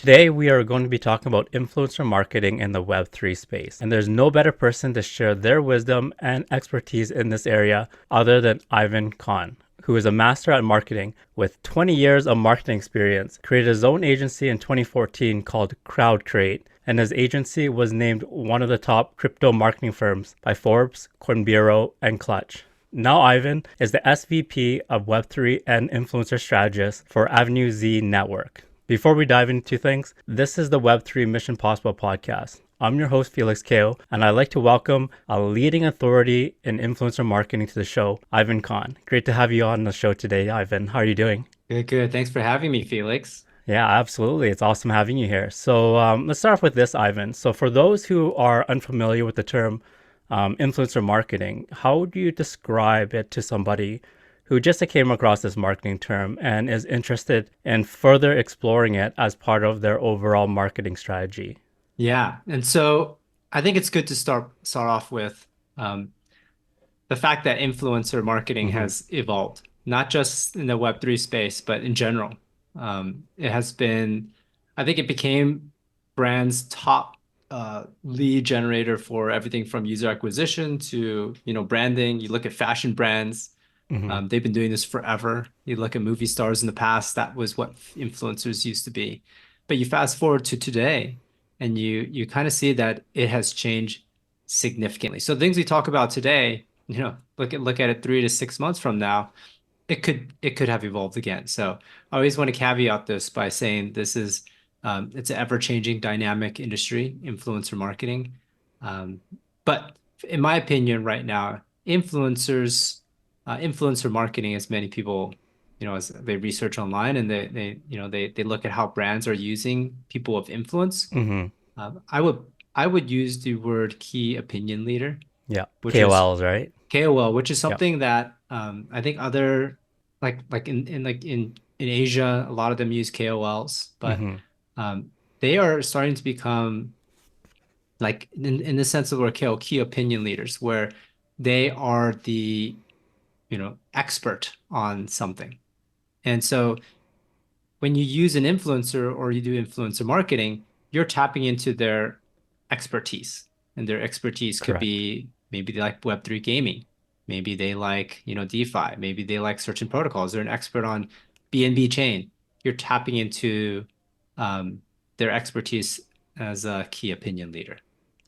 Today, we are going to be talking about influencer marketing in the Web3 space. And there's no better person to share their wisdom and expertise in this area other than Ivan Khan, who is a master at marketing with 20 years of marketing experience, created his own agency in 2014 called CrowdCreate, and his agency was named one of the top crypto marketing firms by Forbes, Coin Bureau, and Clutch. Now Ivan is the SVP of Web3 and influencer strategist for Avenue Z Network. Before we dive into things, this is the Web3 Mission Possible podcast. I'm your host, Felix Cao, and I'd like to welcome a leading authority in influencer marketing to the show, Ivan Khan. Great to have you on the show today, Ivan. How are you doing? Good, good. Thanks for having me, Felix. Yeah, absolutely. It's awesome having you here. So let's start off with this, Ivan. So for those who are unfamiliar with the term influencer marketing, how do you describe it to somebody who just came across this marketing term and is interested in further exploring it as part of their overall marketing strategy? Yeah, and so I think it's good to start off with um, the fact that influencer marketing Hmm. has evolved, not just in the Web3 space, but in general. It has been, I think it became brands' top lead generator for everything from user acquisition to, branding. You look at fashion brands. Hmm. They've been doing this forever. You look at movie stars in the past, that was what influencers used to be. But you fast forward to today, and you kind of see that it has changed significantly. So things we talk about today, look at it 3 to 6 months from now, it could have evolved again. So I always want to caveat this by saying this is it's an ever-changing dynamic industry, influencer marketing. Um, but in my opinion, right now, influencer marketing, as many people, as they research online and they look at how brands are using people of influence. Hmm. I would use the word key opinion leader, Yeah. which is KOLs, right? KOL, which is Yeah. something that I think other like in Asia, a lot of them use KOLs, but Hmm. um, they are starting to become like in the sense of where KOL, key opinion leaders, where they are the expert on something. And so when you use an influencer or you do influencer marketing, you're tapping into their expertise. And their expertise could Correct. be maybe they like Web3 gaming. Maybe they like, DeFi. Maybe they like certain protocols. They're an expert on BNB chain. You're tapping into um, their expertise as a key opinion leader.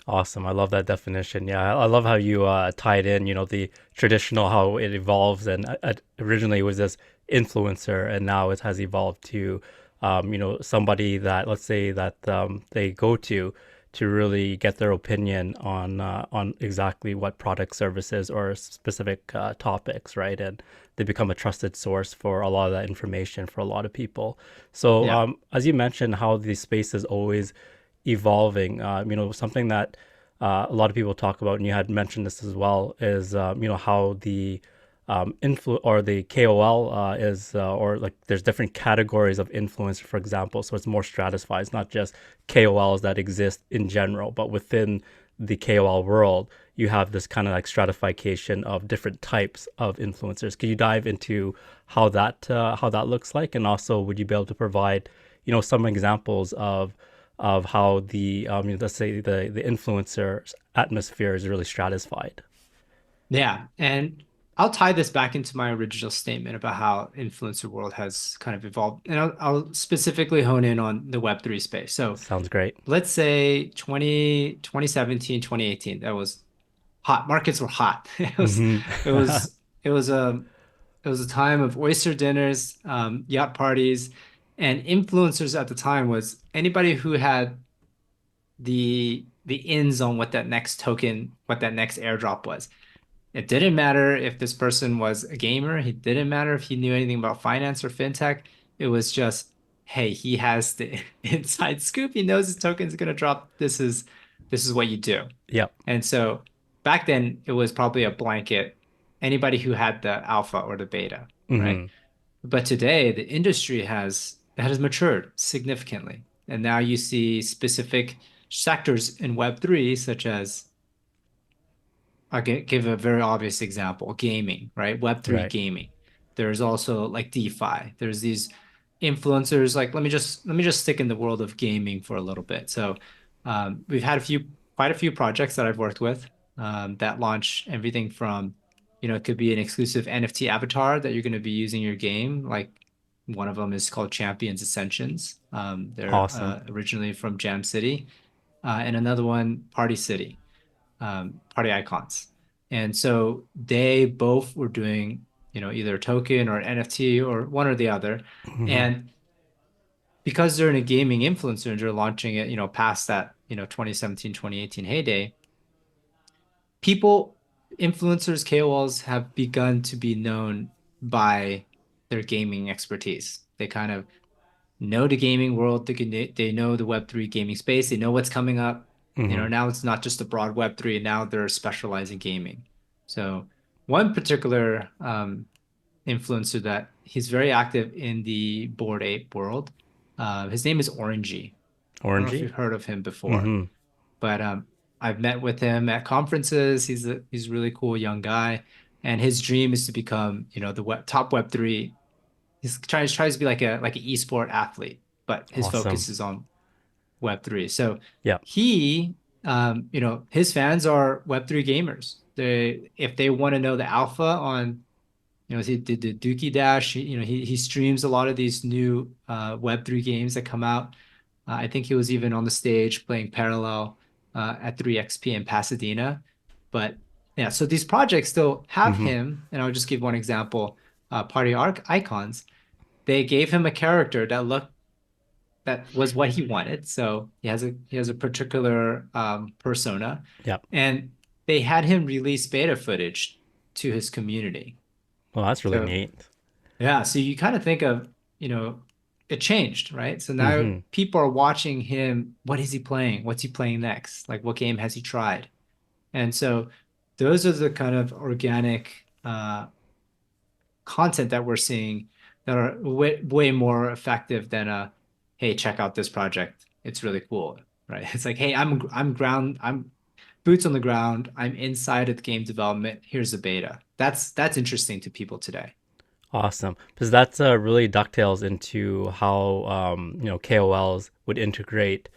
Awesome. I love that definition. Yeah, I love how you tied in, the traditional, how it evolves. And originally it was this influencer, and now it has evolved to, somebody that, let's say, that they go to really get their opinion on exactly what product, services, or specific topics, right? And they become a trusted source for a lot of that information for a lot of people. So, Yeah. as you mentioned, how the space is always evolving. Something that a lot of people talk about, and you had mentioned this as well, is how the influ or the KOL is or like there's different categories of influencer, for example. So it's more stratified. It's not just KOLs that exist in general, but within the KOL world, you have this kind of like stratification of different types of influencers. Could you dive into how that looks like, and also would you be able to provide, some examples of how the let's say the influencer atmosphere is really stratified. Yeah. And I'll tie this back into my original statement about how influencer world has kind of evolved. And I'll specifically hone in on the Web3 space. So Sounds great. let's say 2017, 2018, that was hot. Markets were hot. Hmm. It was, it was a, it was a time of oyster dinners, yacht parties, and influencers at the time was anybody who had the ins on what that next token, what that next airdrop was. It didn't matter if this person was a gamer. It didn't matter if he knew anything about finance or fintech. It was just, hey, he has the inside scoop. He knows his token is going to drop. This is what you do. Yep. And so back then, it was probably a blanket, anybody who had the alpha or the beta, right? Hmm. But today, the industry has matured significantly. And now you see specific sectors in Web3, such as I'll give a very obvious example, gaming, right? Web3 Right. gaming. There's also like DeFi. There's these influencers, like let me just stick in the world of gaming for a little bit. So we've had quite a few projects that I've worked with that launch everything from, it could be an exclusive NFT avatar that you're going to be using in your game. Like one of them is called Champions Ascensions. They're Awesome. originally from Jam City, and another one, Party City, Party Icons. And so they both were doing, either a token or an NFT or one or the other. Hmm. And because they're in a gaming influencer and they're launching it, past that, 2017, 2018 heyday, people, influencers, KOLs have begun to be known by their gaming expertise. They kind of know the gaming world. They know the Web3 gaming space. They know what's coming up. Hmm. Now it's not just a broad Web3. Now they're specialized in gaming. So one particular influencer that he's very active in the Bored Ape world. His name is Orangey. I don't know if Orangey. you've heard of him before, Hmm. but I've met with him at conferences. He's a really cool young guy, and his dream is to become, the top Web3. He's tries to be like an esport athlete, but his Awesome. focus is on Web3. So Yeah. he, his fans are Web3 gamers. If they want to know the alpha on, he did the Dookie Dash. He streams a lot of these new Web3 games that come out. I think he was even on the stage playing Parallel at 3XP in Pasadena. But yeah, so these projects still have Hmm. him, and I'll just give one example. Party Arc Icons, they gave him a character that was what he wanted. So he has a particular persona, Yeah. and they had him release beta footage to his community. Well, that's really So neat. yeah, so you kind of think of, it changed, right? So now Hmm. people are watching him. What is he playing? What's he playing next? Like, what game has he tried? And so those are the kind of organic content that we're seeing that are way more effective than hey, check out this project. It's really cool, right? It's like, hey, I'm boots on the ground. I'm inside of the game development. Here's the beta. That's interesting to people today. Awesome, because that's really ducktails into how KOLs would integrate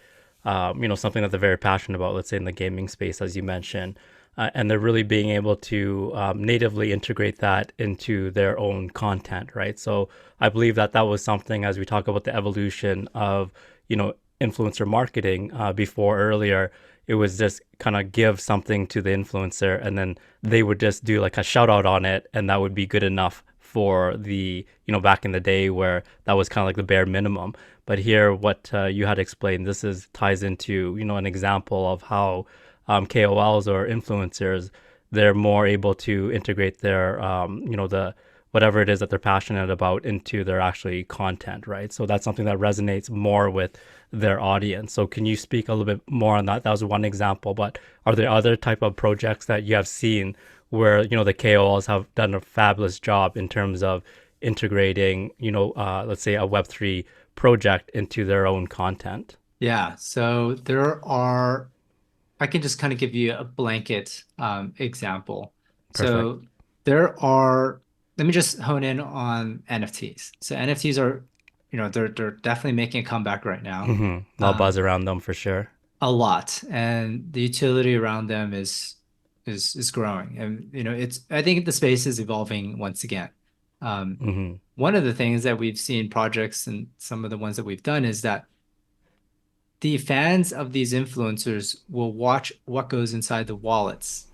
something that they're very passionate about. Let's say in the gaming space, as you mentioned, and they're really being able to natively integrate that into their own content, right? So I believe that that was something as we talk about the evolution of influencer marketing before earlier. It was just kind of give something to the influencer and then they would just do like a shout out on it and that would be good enough for the back in the day where that was kind of like the bare minimum. But here what you had explained, this is ties into an example of how KOLs or influencers, they're more able to integrate their the whatever it is that they're passionate about into their actually content, right? So that's something that resonates more with their audience. So can you speak a little bit more on that? That was one example, but are there other type of projects that you have seen where the KOLs have done a fabulous job in terms of integrating let's say a Web3 project into their own content? Yeah, so I can just kind of give you a blanket example. Perfect. So there are, let me just hone in on NFTs. So NFTs are, they're definitely making a comeback right now, Hmm. A lot of buzz um, around them for sure. a lot, and the utility around them is growing. And I think the space is evolving once again. Um, Hmm. One of the things that we've seen projects and some of the ones that we've done is that the fans of these influencers will watch what goes inside the wallets.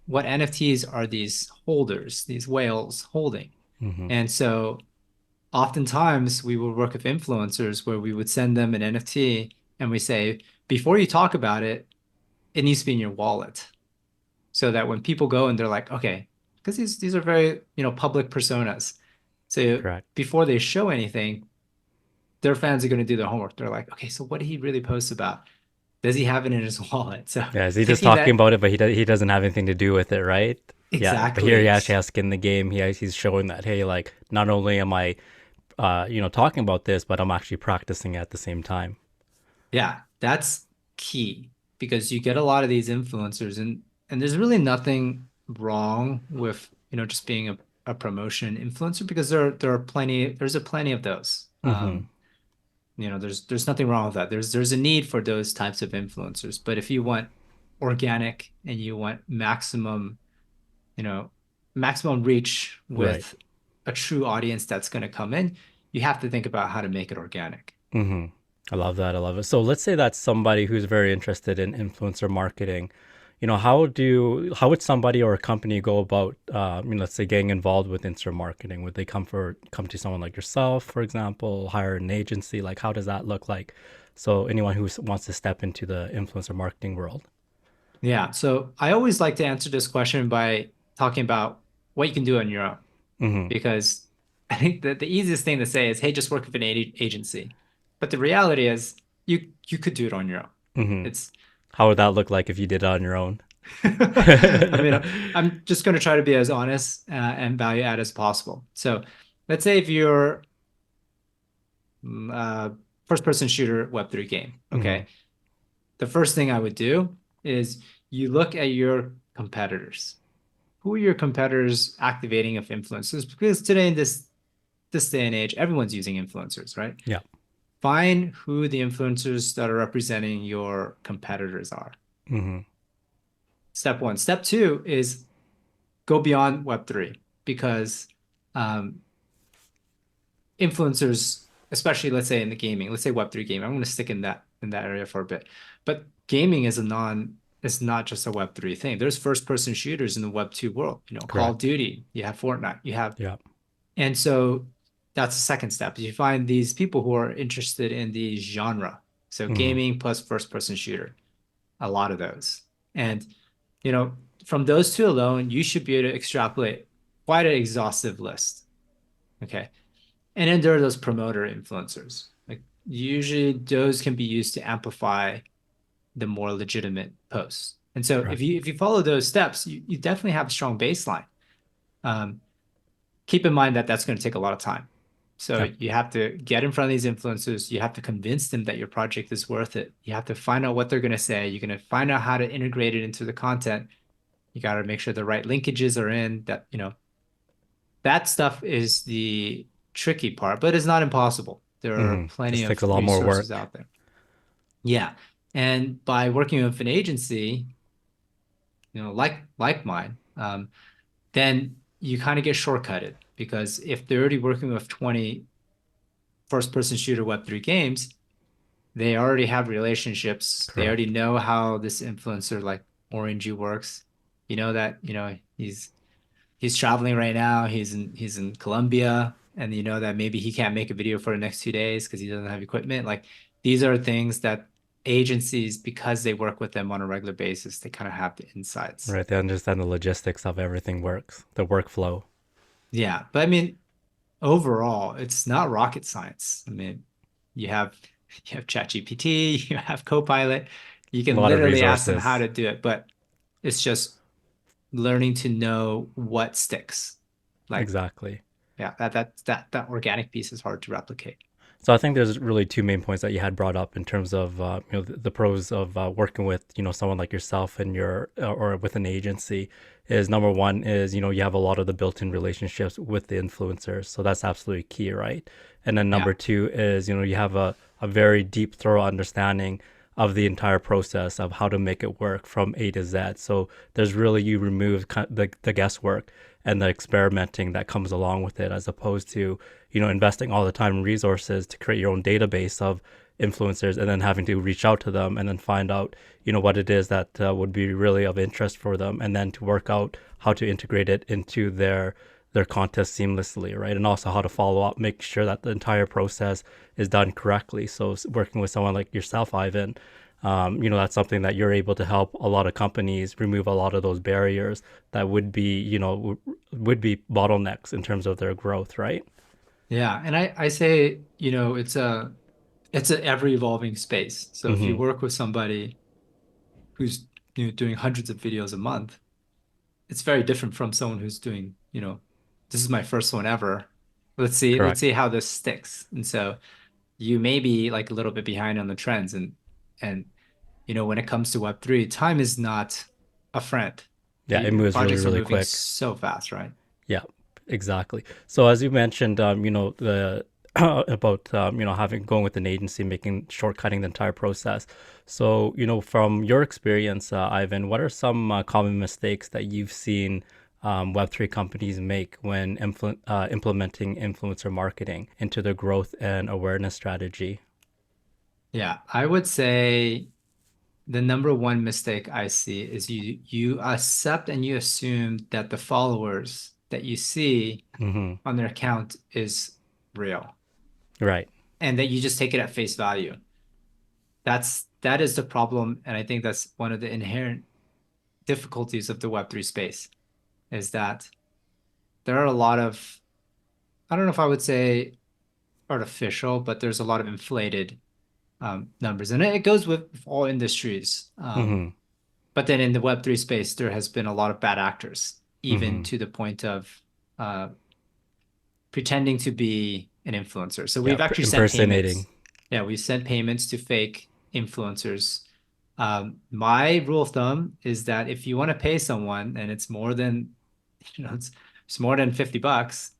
What NFTs are these holders, these whales holding? Hmm. And so oftentimes we will work with influencers where we would send them an NFT and we say, before you talk about it, it needs to be in your wallet. So that when people go and they're like, okay, because these are very, public personas. So Correct. before they show anything, their fans are going to do their homework. They're like, okay, so what did he really post about? Does he have it in his wallet? So Yeah, is he just thinking talking that about it, but he doesn't have anything to do with it, right? Yeah, but here he exactly. actually has skin in the game. He's showing that hey, like not only am I, talking about this, but I'm actually practicing at the same time. Yeah, that's key because you get a lot of these influencers and there's really nothing wrong with, just being a promotion influencer because there's a plenty of those. Mm-hmm. There's nothing wrong with that. There's a need for those types of influencers. But if you want organic and you want you know, maximum reach Right. with a true audience that's going to come in, you have to think about how to make it organic. Mm-hmm. I love that. I love it. So let's say that's somebody who's very interested in influencer marketing. How would somebody or a company go about, let's say getting involved with influencer marketing? Would they come to someone like yourself, for example, hire an agency? Like, how does that look like? So anyone who wants to step into the influencer marketing world. Yeah. So I always like to answer this question by talking about what you can do on your own, Mm-hmm. because I think that the easiest thing to say is, hey, just work with an agency. But the reality is you could do it on your own. Mm-hmm. It's How would that look like if you did it on your own? I mean, I'm just going to try to be as honest and value add as possible. So let's say if you're first person shooter Web3 game, Mm-hmm. okay? The first thing I would do is you look at your competitors. Who are your competitors activating of influencers? Because today in this day and age, everyone's using influencers, right? Yeah. Find who the influencers that are representing your competitors are. Mm-hmm. Step one. Step two is go beyond Web3, because um, influencers, especially let's say in the gaming, let's say Web3 gaming, I'm going to stick in that area for a bit. But gaming is not just a Web3 thing. There's first person shooters in the Web2 world, Call of Correct. Duty, you have Fortnite, Yeah. and so that's the second step. You find these people who are interested in the genre. So Mm-hmm. gaming plus first person shooter, a lot of those. And, you know, from those two alone, you should be able to extrapolate quite an exhaustive list. Okay. And then there are those promoter influencers. Like usually those can be used to amplify the more legitimate posts. And so if Correct. you follow those steps, you definitely have a strong baseline. Um, Keep in mind that that's going to take a lot of time. So Yep. you have to get in front of these influencers. You have to convince them that your project is worth it. You have to find out what they're going to say. You're going to find out how to integrate it into the content. You got to make sure the right linkages are in. That stuff is the tricky part, but it's not impossible. There are Mm-hmm. plenty Just takes of a lot more resources work. out there. Yeah. And by working with an agency, like mine, then you kind of get shortcutted, because if they're already working with 20 first person shooter Web3 games, they already have relationships. They already Correct. know how this influencer like Orangey works. You know that, he's traveling right now. He's in Colombia, and you know that maybe he can't make a video for the next 2 days because he doesn't have equipment. Like these are things that agencies, because they work with them on a regular basis, they kind of have the insights. Right. They understand the logistics of everything works, the workflow. Yeah, but I mean, overall, it's not rocket science. I mean, you have you have ChatGPT, you have Copilot. You A can lot of literally ask them how resources. to do it, but it's just learning to know what sticks. Like, Exactly. yeah, that organic piece is hard to replicate. So I think there's really two main points that you had brought up in terms of the pros of working with someone like yourself and your or with an agency is number one is you have a lot of the built-in relationships with the influencers, so that's absolutely key, right? And then Yeah, number two is you have a very deep, thorough understanding of the entire process of how to make it work from A to Z. So there's really you remove the guesswork and the experimenting that comes along with it, as opposed to investing all the time and resources to create your own database of influencers and then having to reach out to them and then find out what it is that would be really of interest for them, and then to work out how to integrate it into their contest seamlessly, right? And also how to follow up, make sure that the entire process is done correctly. So working with someone like yourself, Ivan, that's something that you're able to help a lot of companies remove a lot of those barriers that would be bottlenecks in terms of their growth, right? yeah, and I say, it's a ever evolving space. So if you Mm-hmm. work with somebody who's doing hundreds of videos a month, it's very different from someone who's doing, this is my first one ever. Let's Correct. see how this sticks. And so you may be like a little bit behind on the trends, and when it comes to Web3, time is not a friend. Yeah, it moves really, Projects are really moving quick. so fast, right? Yeah, exactly. So as you mentioned, about having going with an agency, making shortcutting the entire process. So from your experience, Ivan, what are some common mistakes that you've seen Web3 companies make when implementing influencer marketing into their growth and awareness strategy? Yeah, I would say the number one mistake I see is you accept and you assume that the followers that you see Hmm. on their account is real Right. and that you just take it at face value. That is the problem, and I think that's one of the inherent difficulties of the Web3 space is that there are a lot of, I don't know if I would say artificial, but there's a lot of inflated numbers, and it goes with all industries. Hmm. But then in the Web3 space, there has been a lot of bad actors, even Hmm. to the point of uh, pretending to be an influencer. So Yeah. we've actually sent Impersonating. payments. Yeah, we've sent payments to fake influencers. My rule of thumb is that if you want to pay someone and it's more than, it's more than $50,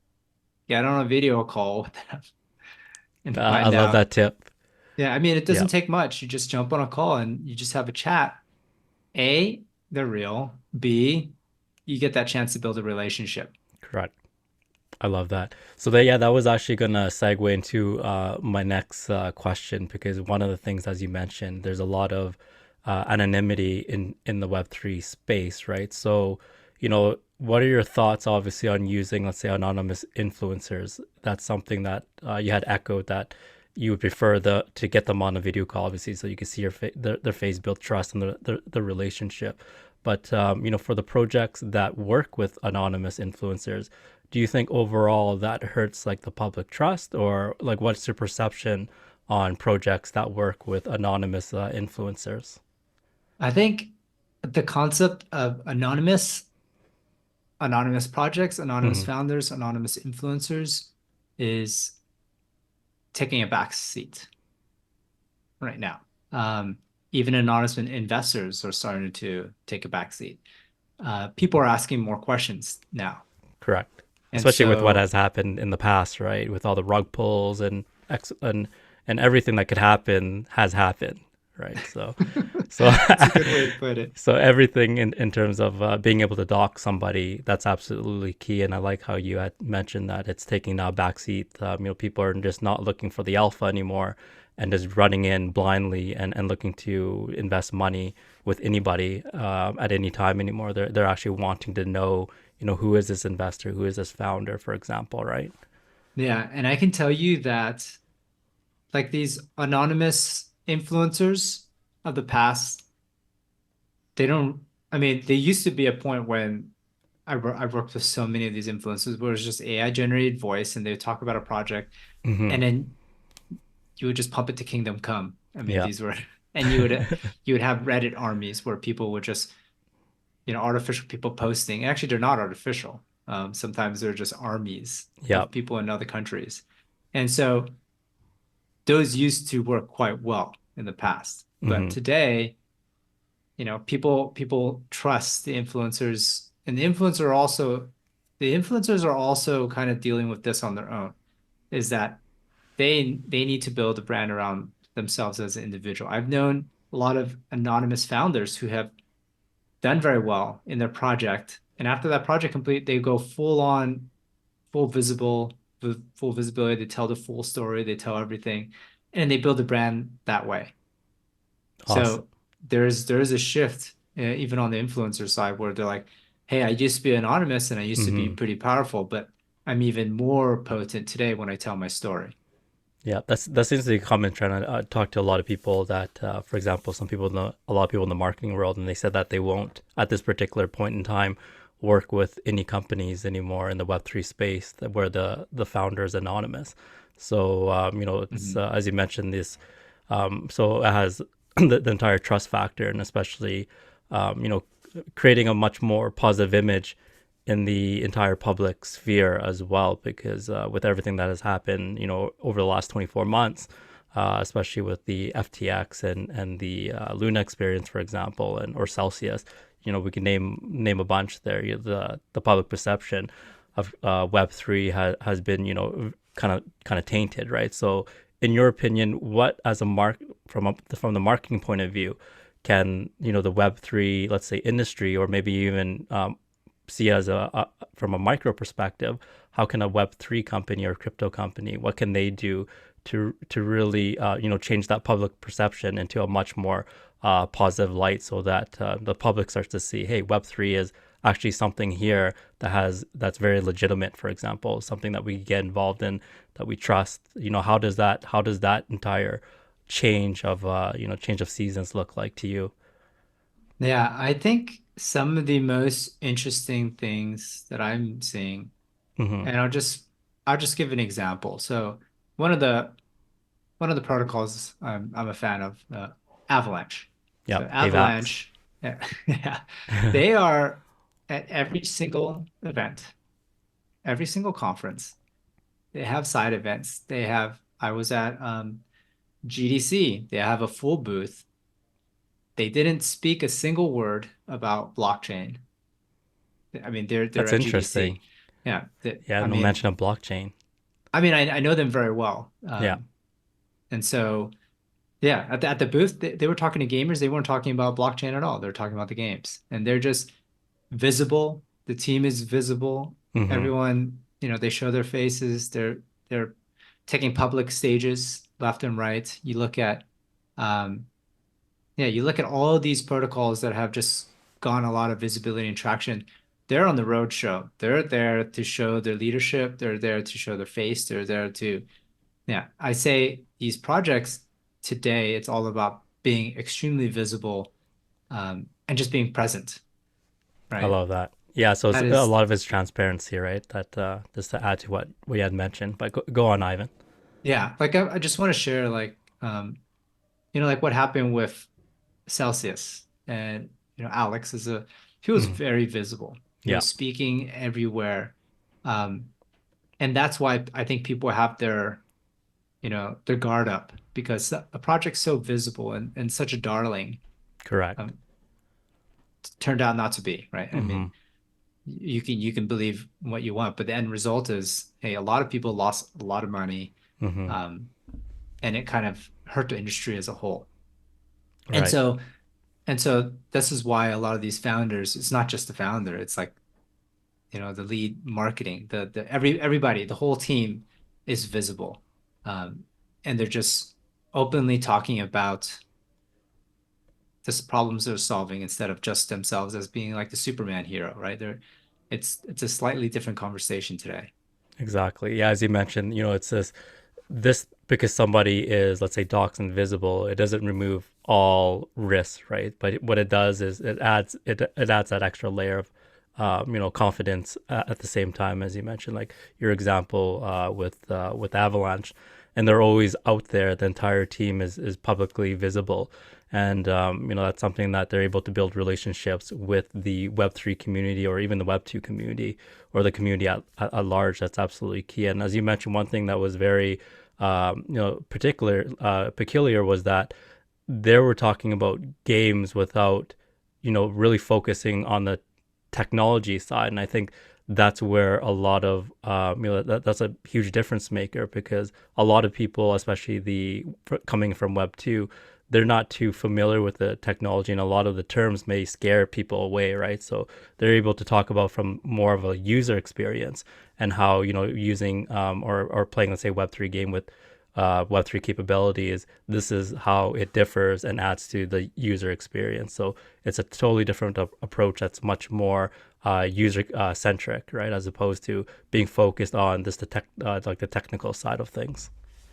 get on a video call with them and I find love out. that tip. Yeah, I mean, it Yeah. doesn't take much. You just jump on a call and you just have a chat. A, they're real. B, you get that chance to build a relationship. Correct. I love that. So that was actually gonna segue into my next question, because one of the things, as you mentioned, there's a lot of anonymity in the Web3 space, right? So, what are your thoughts, obviously, on using, let's say, anonymous influencers? That's something that you had echoed that you would prefer to get them on a video call, obviously, so you can see their face, build trust, and the relationship. But for the projects that work with anonymous influencers, do you think overall that hurts like the public trust, or like what's your perception on projects that work with anonymous influencers? I think the concept of anonymous projects, anonymous Hmm. founders, anonymous influencers is taking a back seat right now. Even anonymous investors are starting to take a back seat. People are asking more questions now. Correct. And Especially with what so has happened in the past, right? With all the rug pulls and everything that could happen has happened, right? So that's a good way to put it. so everything in terms of being able to dock somebody, that's absolutely key. And I like how you had mentioned that it's taking now a backseat. People are just not looking for the alpha anymore and just running in blindly and looking to invest money with anybody at any time anymore. They're actually wanting to know, who is this investor, who is this founder, for example, right? Yeah, and I can tell you that like these anonymous influencers of the past, they don't, I mean, there used to be a point when I've worked with so many of these influencers where it's just AI generated voice and they would talk about a project Hmm. and then you would just pump it to Kingdom Come. I mean, Yeah. these were, and you would have Reddit armies where people would just, artificial people posting. Actually, they're not artificial. Sometimes they're just armies Yeah. of people in other countries. And so those used to work quite well in the past. But Hmm. today, people trust the influencers, and the influencers are also kind of dealing with this on their own, is that they need to build a brand around themselves as an individual. I've known a lot of anonymous founders who have done very well in their project, and after that project complete, they go full on, full visible, with full visibility. They tell the full story, they tell everything, and they build a brand that way. Awesome. So there is a shift even on the influencer side where they're like, "Hey, I used to be anonymous and I used to be Hmm. pretty powerful, but I'm even more potent today when I tell my story." Yeah, that seems to be a common trend. I talk to a lot of people that, for example, a lot of people in the marketing world, and they said that they won't at this particular point in time work with any companies anymore in the Web3 space where the founder is anonymous. So it's Mhm. as you mentioned, this so it has the entire trust factor, and especially um, you know creating a much more positive image in the entire public sphere as well, because with everything that has happened, over the last 24 months, especially with the FTX and the Luna experience, for example, and or Celsius, we can name a bunch there. The public perception of Web3 has been, kind of tainted, right? So, in your opinion, what as a from the marketing point of view, can the Web3, let's say, industry, or maybe even see as from a micro perspective, how can a Web3 company or crypto company, what can they do to really change that public perception into a much more positive light, so that the public starts to see, hey, Web3 is actually something here that's very legitimate, for example, something that we get involved in, that we trust. How does that entire change of seasons look like to you? Yeah, I think some of the most interesting things that I'm seeing, Hmm. and I'll just give an example. So one of the one of the protocols I'm a fan of, Avalanche. So Yep, AVAX. Avalanche, yeah, yeah, they are at every single event, every single conference. They have side events. I was at GDC. They have a full booth. They didn't speak a single word about blockchain. I mean, they're That's at interesting. GDC. Yeah, Yeah, no mention of blockchain. I know them very well. Yeah, And so yeah, at the booth, they were talking to gamers. They weren't talking about blockchain at all. They're talking about the games, and they're just visible. The team is visible. hmm, Everyone, they show their faces. They're taking public stages left and right. Um, yeah, you look at all of these protocols that have just gone a lot of visibility and traction. They're on the road show. They're there to show their leadership. They're there to show their face. They're there to, yeah. I say these projects today, it's all about being extremely visible, and just being present, I right? love that. Yeah, so it's That a is, lot of it's transparency, right? That just to add to what we had mentioned. But go on, Ivan. yeah. Like I just want to share, like, like what happened with Celsius, and Alex he was Hmm. very visible. He Yeah, was speaking everywhere. Um, and that's why I think people have their guard up, because a project's so visible and such a darling, correct. um, turned out not to be, right? I Hmm. mean, you can believe what you want, but the end result is, hey, a lot of people lost a lot of money, Hmm. um, and it kind of hurt the industry as a whole. And Right. so and so this is why a lot of these founders, it's not just the founder, it's like, the lead marketing, everybody, the whole team is visible. Um, and they're just openly talking about the problems they're solving, instead of just themselves as being like the Superman hero, right? It's a slightly different conversation today. Exactly. Yeah, as you mentioned, it's this because somebody is, let's say, docs invisible, it doesn't remove all risks, right? But what it does is it adds that extra layer of confidence at the same time, as you mentioned, like your example with Avalanche, and they're always out there. The entire team is publicly visible, and that's something that they're able to build relationships with the Web3 community, or even the Web2 community, or the community at large. That's absolutely key. And as you mentioned, one thing that was very peculiar was that they were talking about games without really focusing on the technology side. And I think that's where a lot of that's a huge difference maker, because a lot of people, especially coming from Web 2, they're not too familiar with the technology, and a lot of the terms may scare people away, right? So they're able to talk about from more of a user experience, and how using or playing, let's say, Web3 game with Web3 capabilities. This is how it differs and adds to the user experience. So it's a totally different approach that's much more user centric, right? As opposed to being focused on just like the technical side of things.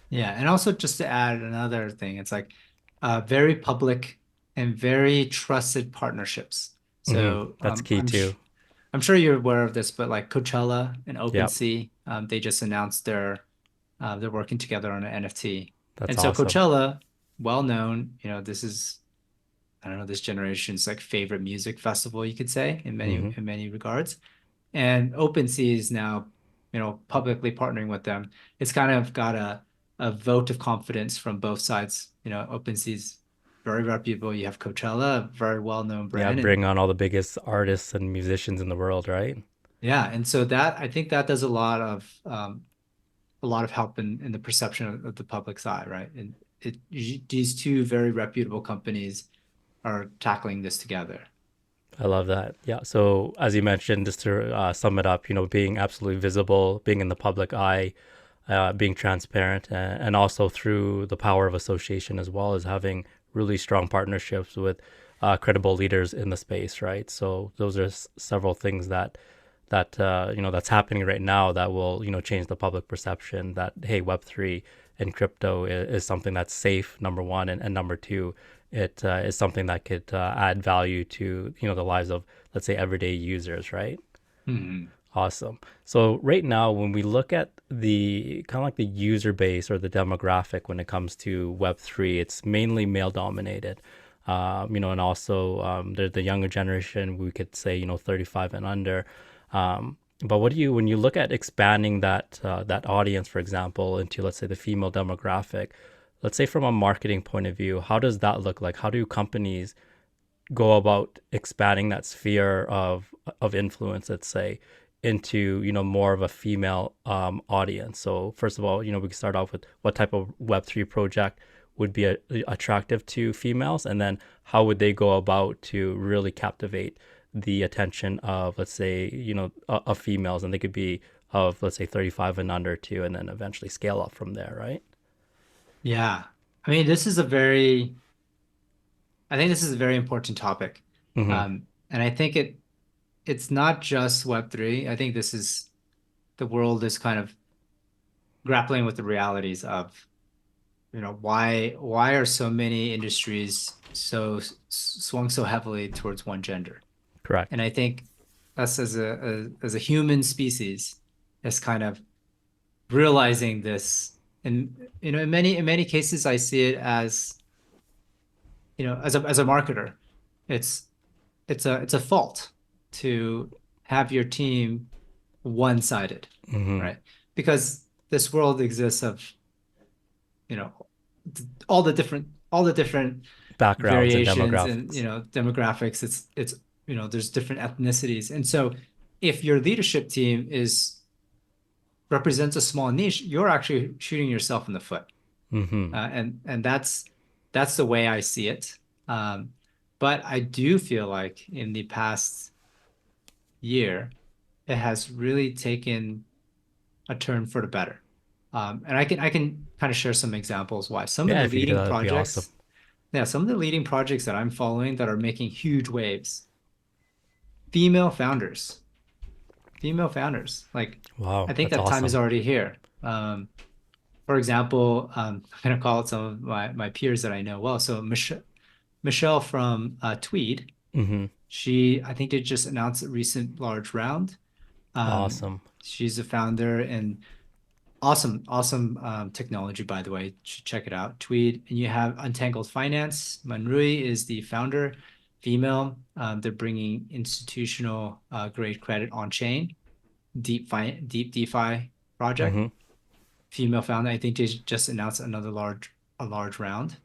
Yeah, and also just to add another thing, it's like very public and very trusted partnerships. Hmm. So That's key too. I'm sure you're aware of this, but like Coachella and Yep, OpenSea, they just announced they're working together on an NFT. that's And so awesome. Coachella, well known, this is, I don't know, this generation's like favorite music festival, you could say, in many Hmm. in many regards. And OpenSea is now, publicly partnering with them. It's kind of got a vote of confidence from both sides. OpenSea's very reputable. You have Coachella, a very well-known Yeah, brand, and bring on all the biggest artists and musicians in the world, right? yeah, and so that I think that does a lot of a lot of help in the perception of the public's eye, right? And these two very reputable companies are tackling this together. I love that. Yeah. So as you mentioned, just to sum it up, being absolutely visible, being in the public eye, being transparent, and also through the power of association as well as having really strong partnerships with credible leaders in the space, right? So those are several things that's happening right now that will change the public perception that hey, Web3 and crypto is something that's safe, number one, and number two, it is something that could add value to the lives of, let's say, everyday users, right? Hmm. Awesome. So right now, when we look at the kind of like the user base or the demographic when it comes to Web3, it's mainly male dominated. And also there's the younger generation, we could say, 35 and under. But when you look at expanding that audience, for example, into, let's say, the female demographic, let's say from a marketing point of view, how does that look like? How do companies go about expanding that sphere of influence, let's say, into more of a female audience? So first of all, we can start off with what type of Web3 project would be attractive to females, and then how would they go about to really captivate the attention of, let's say, of females, and they could be of, let's say, 35 and under too, and then eventually scale up from there, right? Yeah. I mean, I think this is a very important topic. Mm-hmm. And I think it's not just Web3. I think the world is kind of grappling with the realities of, why are so many industries swung so heavily towards one gender? Correct. And I think us as a human species is kind of realizing this. And in many cases I see it as, as a marketer, it's it's a fault to have your team one-sided, Mm-hmm. right? Because this world exists of, you know, all the different Backgrounds and variations and, demographics. demographics. There's different ethnicities. And so if your leadership team is represents a small niche, you're actually shooting yourself in the foot. Mm-hmm. And that's the way I see it. Um, but I do feel like in the past year, it has really taken a turn for the better. And I can kind of share some examples why. Some of Yeah, the if you could, leading that'd be awesome. projects, yeah, some of the leading projects that I'm following that are making huge waves, female founders, female founders. Like, Wow, I think that's that time is awesome. already here. For example, I'm gonna call it some of my peers that I know well. So Michelle from Tweed, Mm-hmm. I think they just announced a recent large round. Awesome. She's a founder and awesome technology, by the way. You should check it out. Tweed. And you have Untangled Finance. Manrui is the founder, female. They're bringing institutional grade credit on chain, deep DeFi project. Mm-hmm. Female founder. I think they just announced a large round.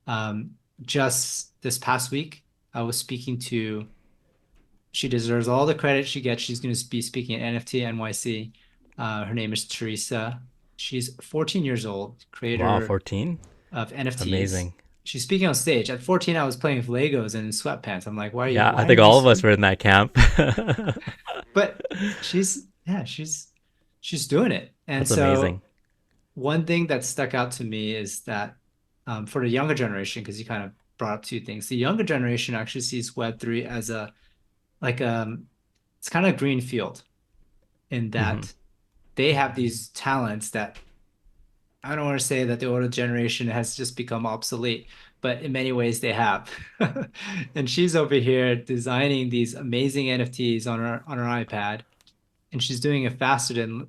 Um, just this past week, I was speaking to. She deserves all the credit she gets. She's going to be speaking at NFT NYC. Her name is Teresa. She's 14 years old, Wow, creator 14. of NFTs. Amazing. She's speaking on stage. At 14, I was playing with Legos and in sweatpants. I'm like, Yeah, I why are think you all of us speaking? were in that camp. But yeah, she's doing it. And That's so amazing. one thing that stuck out to me is that for the younger generation, because you kind of brought up two things, the younger generation actually sees Web3 as like it's kind of green field in Mm-hmm. that they have these talents that I don't want to say that the older generation has just become obsolete, but in many ways they have. And she's over here designing these amazing NFTs on her iPad, and she's doing it faster than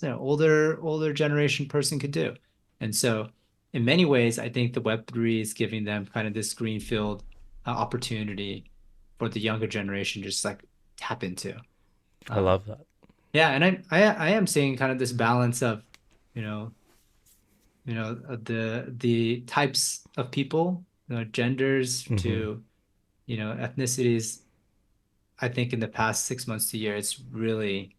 older generation person could do. And so in many ways, I think the Web3 is giving them kind of this greenfield opportunity for the younger generation to just like tap into. I Um, love that. yeah, and I am seeing kind of this balance of, you know, the types of people, genders Mm-hmm. to, ethnicities. I think in the past 6 months to a year, it's really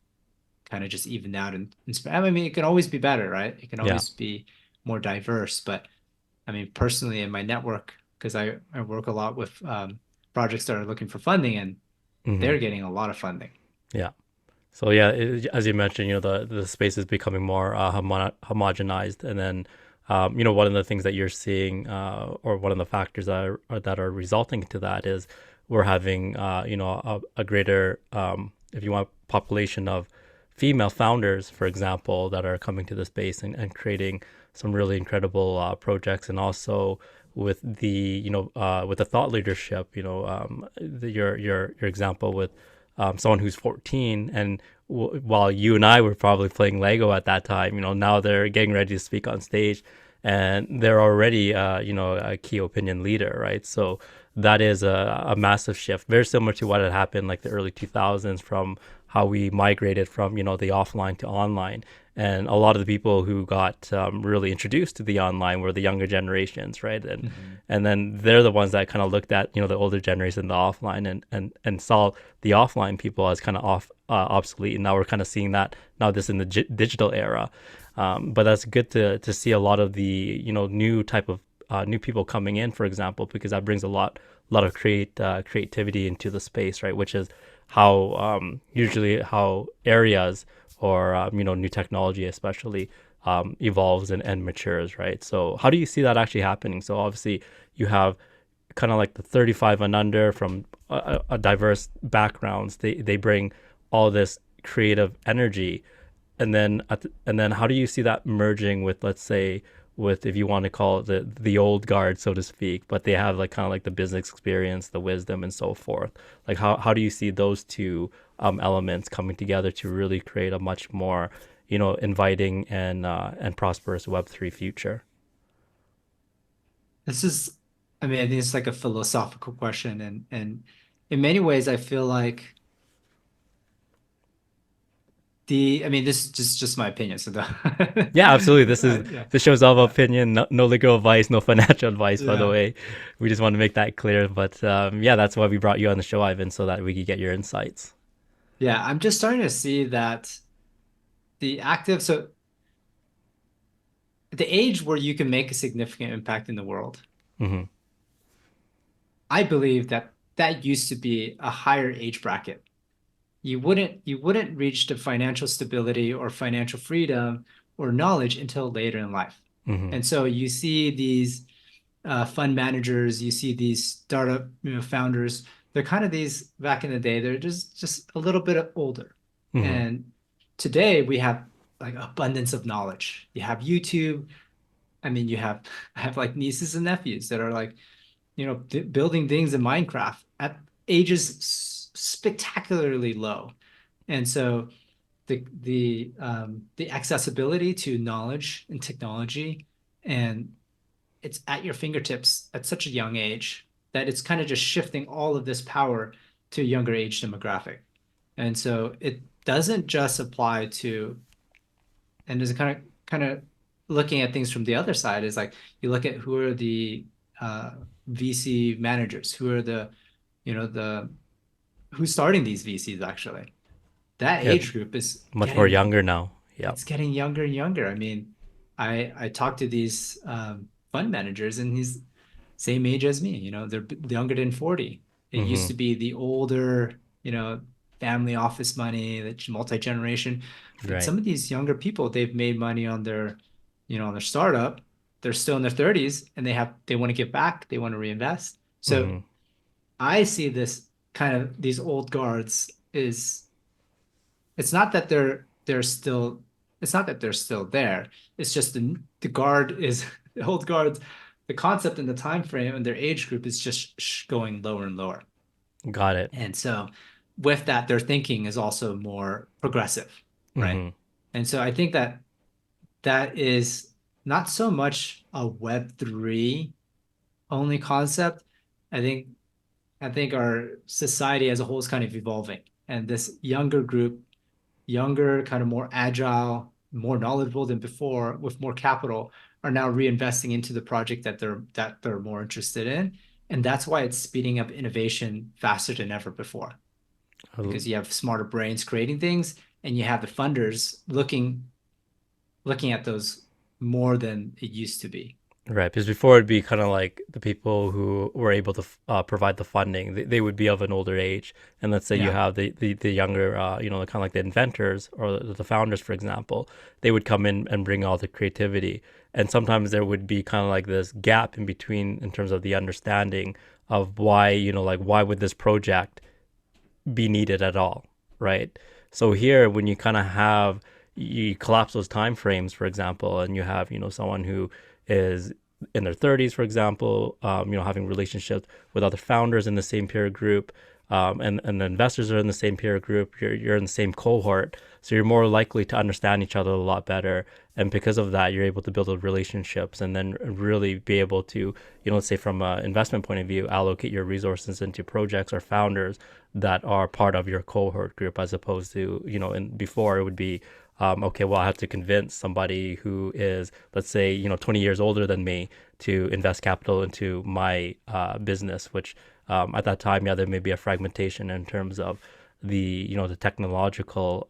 kind of just evened out. I mean, it can always be better, right? It can Yeah. always be more diverse. But I mean, personally in my network, because I work a lot with projects that are looking for funding, and Hmm. they're getting a lot of funding. Yeah. So yeah, as you mentioned, the space is becoming more homogenized, and then one of the things that you're seeing, or one of the factors that are resulting to that is we're having a greater, if you want, population of female founders, for example, that are coming to the space and creating some really incredible projects, and also with the with the thought leadership, your example with someone who's 14, and while you and I were probably playing Lego at that time, now they're getting ready to speak on stage, and they're already, a key opinion leader, right? So that is a massive shift, very similar to what had happened like the early 2000s, from how we migrated from, the offline to online. And a lot of the people who got really introduced to the online were the younger generations, right? And Mhm. and then they're the ones that kind of looked at, the older generation, the offline, and saw the offline people as kind of obsolete. And now we're kind of seeing that now, this in the digital era. But that's good to see a lot of the, new type of new people coming in, for example, because that brings a lot of creativity into the space, right? Which is how, usually how areas, or new technology especially, evolves and matures, right? So how do you see that actually happening? So obviously you have kind of like the 35 and under, from a diverse backgrounds. They bring all this creative energy, and then and then how do you see that merging with, let's say, with, if you want to call it, the old guard, so to speak, but they have like kind of like the business experience, the wisdom, and so forth. Like how do you see those two elements coming together to really create a much more, inviting and prosperous Web3 future? This is, I mean, I think it's like a philosophical question, and in many ways, I feel like I mean, this is just my opinion. So Yeah, absolutely. This is yeah, this show's all about yeah, opinion, no legal advice, no financial advice, by the yeah. way. We just want to make that clear. But yeah, that's why we brought you on the show, Ivan, so that we could get your insights. Yeah, I'm just starting to see that so the age where you can make a significant impact in the world, Hmm. I believe that that used to be a higher age bracket. You wouldn't reach the financial stability or financial freedom or knowledge until later in life. Hmm. And so you see these fund managers, you see these startup, founders. They're kind of these back in the day. They're just a little bit older. Hmm. And today we have like abundance of knowledge. You have YouTube. I mean, I have like nieces and nephews that are like, building things in Minecraft at ages spectacularly low. And so the accessibility to knowledge and technology, and it's at your fingertips at such a young age that it's kind of just shifting all of this power to a younger age demographic. And so it doesn't just apply to, and there's kind of looking at things from the other side is like you look at who are the uh, VC managers, who are the who's starting these VCs actually. That Yeah, age group is much more getting younger now. Yep. it's getting younger and younger. I mean, I talked to these fund managers, and he's same age as me. They're younger than 40. It used Hmm. to be the older, family office money, that's multi-generation. But Right. some of these younger people, they've made money on their startup. They're still in their 30s, and they want to give back. They want to reinvest. So Hmm. I see this kind of these old guards is it's not that they're still there. It's just the guard is the old guards. The concept and the time frame and their age group is just going lower and lower. Got it. And so with that, their thinking is also more progressive, right? Hmm. And so I think that that is not so much a Web3 only concept. I think I think our society as a whole is kind of evolving. And this younger group, younger, kind of more agile, more knowledgeable than before, with more capital, are now reinvesting into the project that they're more interested in. And that's why it's speeding up innovation faster than ever before, because you have smarter brains creating things, and you have the funders looking at those more than it used to be. Right, because before it'd be kind of like the people who were able to provide the funding, they would be of an older age. And let's say you Yeah. have the younger, kind of like the inventors or the founders, for example, they would come in and bring all the creativity. And sometimes there would be kind of like this gap in between in terms of the understanding of why, like why would this project be needed at all, right? So here, when you kind of have you collapse those time frames, for example, and you have someone who is in their 30s, for example, having relationships with other founders in the same peer group, and the investors are in the same peer group. You're in the same cohort, so you're more likely to understand each other a lot better. And because of that, you're able to build relationships and then really be able to, let's say from an investment point of view, allocate your resources into projects or founders that are part of your cohort group, as opposed to, before it would be, okay, well, I have to convince somebody who is, let's say, 20 years older than me to invest capital into my business, which at that time, yeah, there may be a fragmentation in terms of the technological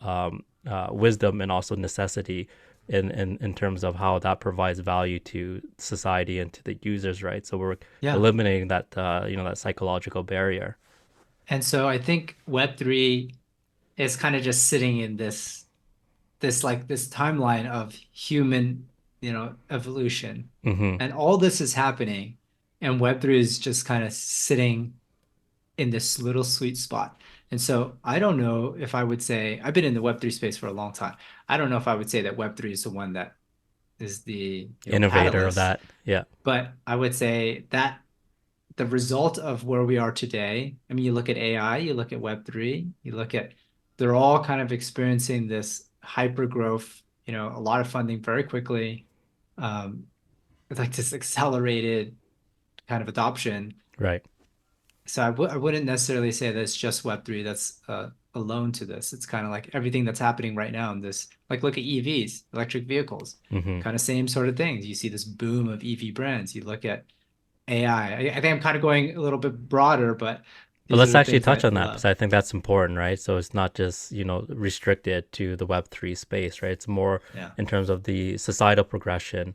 wisdom and also necessity in terms of how that provides value to society and to the users, right? So we're Yeah. eliminating that, that psychological barrier. And so I think Web3 is kind of just sitting in this timeline of human, evolution. Mm-hmm. And all this is happening, and Web3 is just kind of sitting in this little sweet spot. And so I don't know if I would say I've been in the Web3 space for a long time. I don't know if I would say that Web3 is the one that is the, Innovator of catalyst, that. Yeah. but I would say that the result of where we are today, I mean, you look at AI, you look at Web3, you look at, they're all kind of experiencing this hyper growth, a lot of funding very quickly, um, with like this accelerated kind of adoption. Right. So I wouldn't necessarily say that it's just Web3 that's alone to this. It's kind of like everything that's happening right now in this, like look at EVs, electric vehicles, Mm-hmm. kind of same sort of things. You see this boom of EV brands. You look at AI. I think I'm kind of going a little bit broader, but But these are let's the actually things touch I on that because love. I think that's important, right? So it's not just, restricted to the Web3 space, right? It's more Yeah. in terms of the societal progression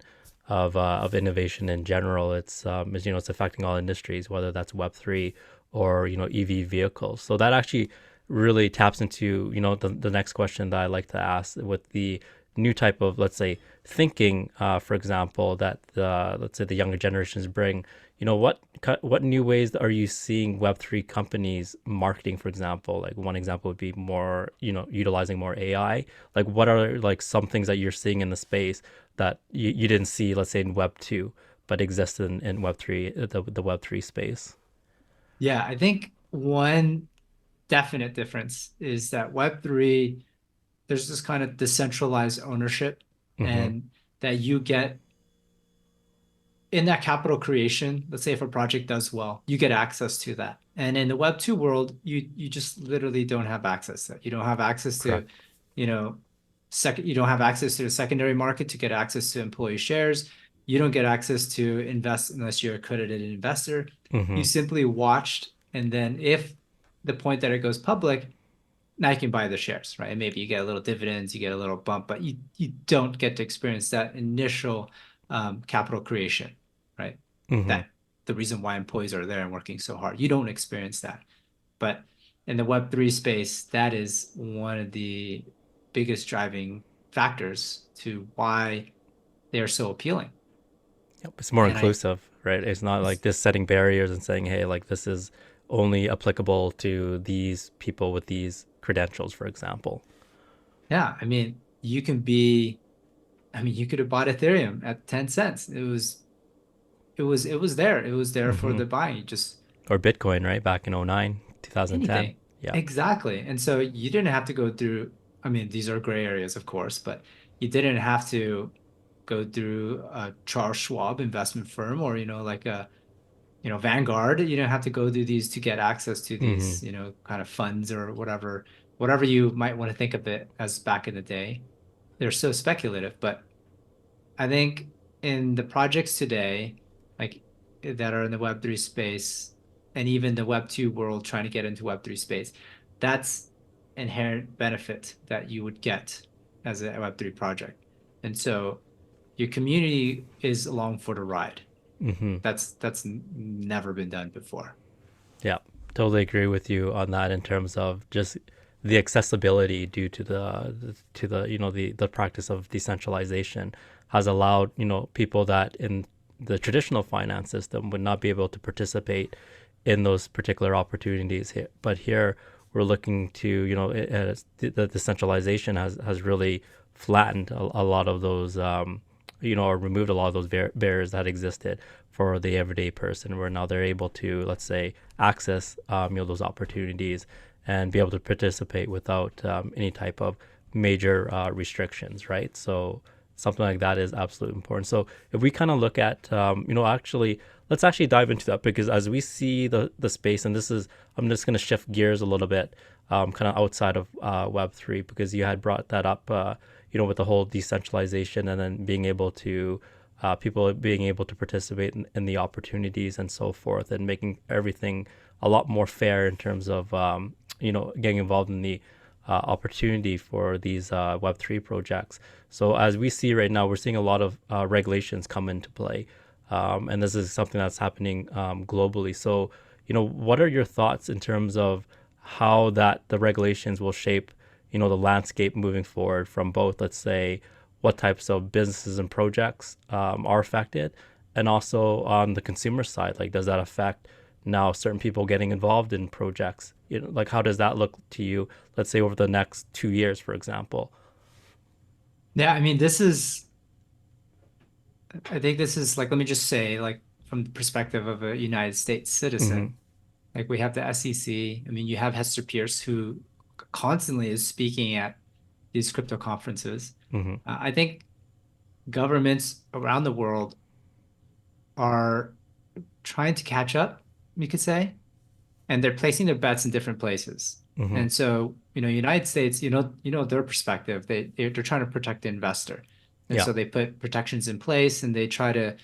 of innovation in general. It's affecting all industries, whether that's Web3 or, EV vehicles. So that actually really taps into, the next question that I like to ask with the new type of, let's say, thinking, for example, that let's say the younger generations bring. What new ways are you seeing Web3 companies marketing, for example? Like one example would be more, utilizing more AI. Like what are like some things that you're seeing in the space that you didn't see, let's say in Web2, but exist in Web3, the Web3 space? Yeah, I think one definite difference is that Web3, there's this kind of decentralized ownership, Mm-hmm. and that you get in that capital creation. Let's say if a project does well, you get access to that. And in the Web2 world, you just literally don't have access to that. You don't have access to, Correct. you know, you don't have access to the secondary market to get access to employee shares. You don't get access to invest unless you're an accredited investor. Mm-hmm. You simply watched, and then if the point that it goes public, now you can buy the shares, right? And maybe you get a little dividends, you get a little bump, but you don't get to experience that initial capital creation, right? Mm-hmm. That the reason why employees are there and working so hard. You don't experience that. But in the Web3 space, that is one of the biggest driving factors to why they are so appealing. Yep. It's more And I, inclusive, right? It's not like it's, just setting barriers and saying, hey, like this is only applicable to these people with these credentials, for example. yeah, I mean, you could have bought Ethereum at 10 cents. It was there. It was there for Mm-hmm. the buying. You just Or Bitcoin, right? Back in '09, 2010. anything. Yeah. Exactly. And so you didn't have to go through, I mean, these are gray areas, of course, but you didn't have to go through a Charles Schwab investment firm or, like Vanguard. You don't have to go through these to get access to Mm-hmm. these, kind of funds or whatever you might want to think of it as back in the day. They're so speculative, but I think in the projects today, like that are in the Web3 space, and even the Web2 world trying to get into Web3 space, that's inherent benefit that you would get as a Web3 project. And so your community is along for the ride. Mm-hmm. That's never been done before. Yeah, totally agree with you on that in terms of just the accessibility due to the the practice of decentralization has allowed people that in the traditional finance system would not be able to participate in those particular opportunities here. But here we're looking to the decentralization has really flattened a lot of those or removed a lot of those barriers that existed for the everyday person, where now they're able to, let's say, access those opportunities and be able to participate without any type of major restrictions, right? So something like that is absolutely important. So if we kind of look at actually let's actually dive into that, because as we see the space, and this is, I'm just going to shift gears a little bit, kind of outside of Web3, because you had brought that up with the whole decentralization, and then being able to people being able to participate in the opportunities and so forth, and making everything a lot more fair in terms of getting involved in the opportunity for these Web3 projects. So as we see right now, we're seeing a lot of regulations come into play, and this is something that's happening globally. So what are your thoughts in terms of how that the regulations will shape the landscape moving forward, from both, let's say, what types of businesses and projects are affected, and also on the consumer side, like, does that affect now certain people getting involved in projects? Like, how does that look to you, let's say, over the next 2 years, for example? Yeah, I mean, I think this is like, let me just say, like, from the perspective of a United States Mm-hmm. citizen, like we have the SEC. I mean, you have Hester Pierce, who constantly is speaking at these crypto conferences. Mm-hmm. I think governments around the world are trying to catch up, you could say, and they're placing their bets in different places. Mm-hmm. And so, United States, their perspective, they're trying to protect the investor. And Yeah. so they put protections in place, and they try to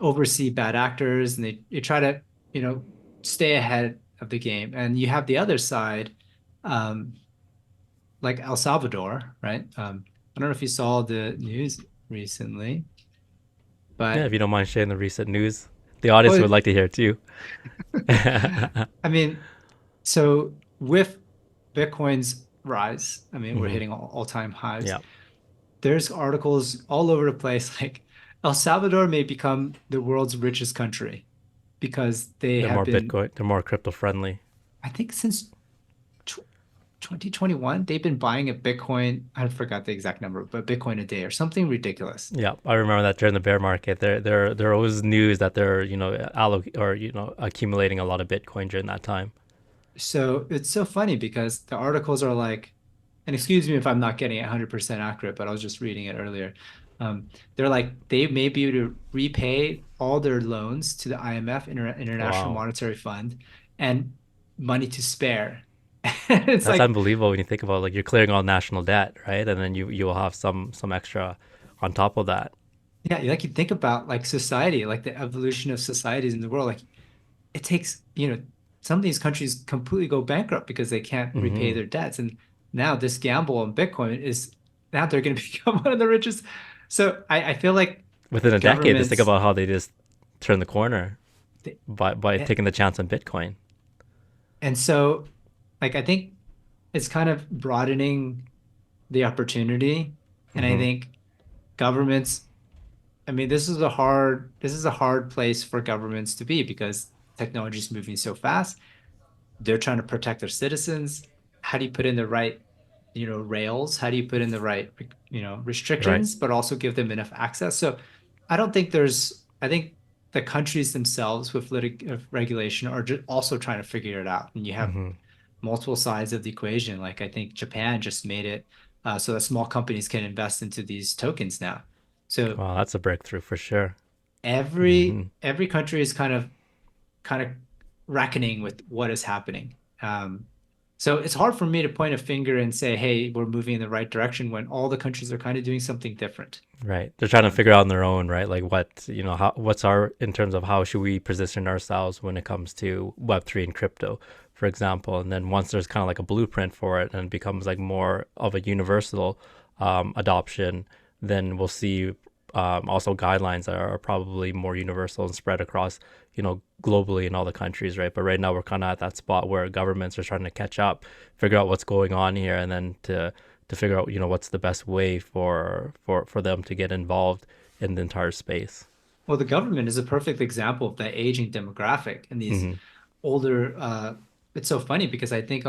oversee bad actors, and they try to, you know, stay ahead of the game. And you have the other side, um, like El Salvador, right? I don't know if you saw the news recently, Yeah, but if you don't mind sharing the recent news, the audience well, would like to hear it too. I mean, so with Bitcoin's rise, I mean, we're Mm-hmm. hitting all-time highs. Yeah. There's articles all over the place like El Salvador may become the world's richest country because they They're have more been, Bitcoin, they're more crypto friendly. I think since tw 2021, they've been buying a Bitcoin. I forgot the exact number, but Bitcoin a day or something ridiculous. Yeah, I remember that during the bear market, there was news that they're accumulating a lot of Bitcoin during that time. So it's so funny because the articles are like, and excuse me if I'm not getting it 100% accurate, but I was just reading it earlier. They're like, they may be able to repay all their loans to the IMF, International Wow, Monetary Fund, and money to spare. It's that's like, unbelievable when you think about, like, you're clearing all national debt, right? And then you will have some extra on top of that. yeah, like you think about like society, like the evolution of societies in the world, like it takes, some of these countries completely go bankrupt because they can't repay Hmm. their debts. And now this gamble on Bitcoin is now they're going to become one of the richest. So I feel like Within a decade, just think governments, about how they just turned the corner they, by and, taking the chance on Bitcoin. and so like I think it's kind of broadening the opportunity. And I Hmm. think governments, I mean, this is a hard place for governments to be because technology is moving so fast. They're trying to protect their citizens. How do you put in the right, rails? How do you put in the right, Right. restrictions, but also give them enough access? So I don't think I think the countries themselves with regulation are also trying to figure it out. And you have Hmm. multiple sides of the equation. Like I think Japan just made it so that small companies can invest into these tokens now. So Wow, that's a breakthrough for sure. every Hmm. every country is kind of reckoning with what is happening. So it's hard for me to point a finger and say, "Hey, we're moving in the right direction," when all the countries are kind of doing something different. Right. They're trying to Um, figure out on their own, right? Like, what's our, in terms of how should we position ourselves when it comes to Web3 and crypto, for for example. And then once there's kind of like a blueprint for it and it becomes like more of a universal adoption, then we'll see also guidelines that are probably more universal and spread across, globally in all the countries, right? But right now we're kind of at that spot where governments are trying to catch up, figure out what's going on here, and then to figure out, what's the best way for them to get involved in the entire space. Well, the government is a perfect example of that aging demographic and these Hmm. older it's so funny because I think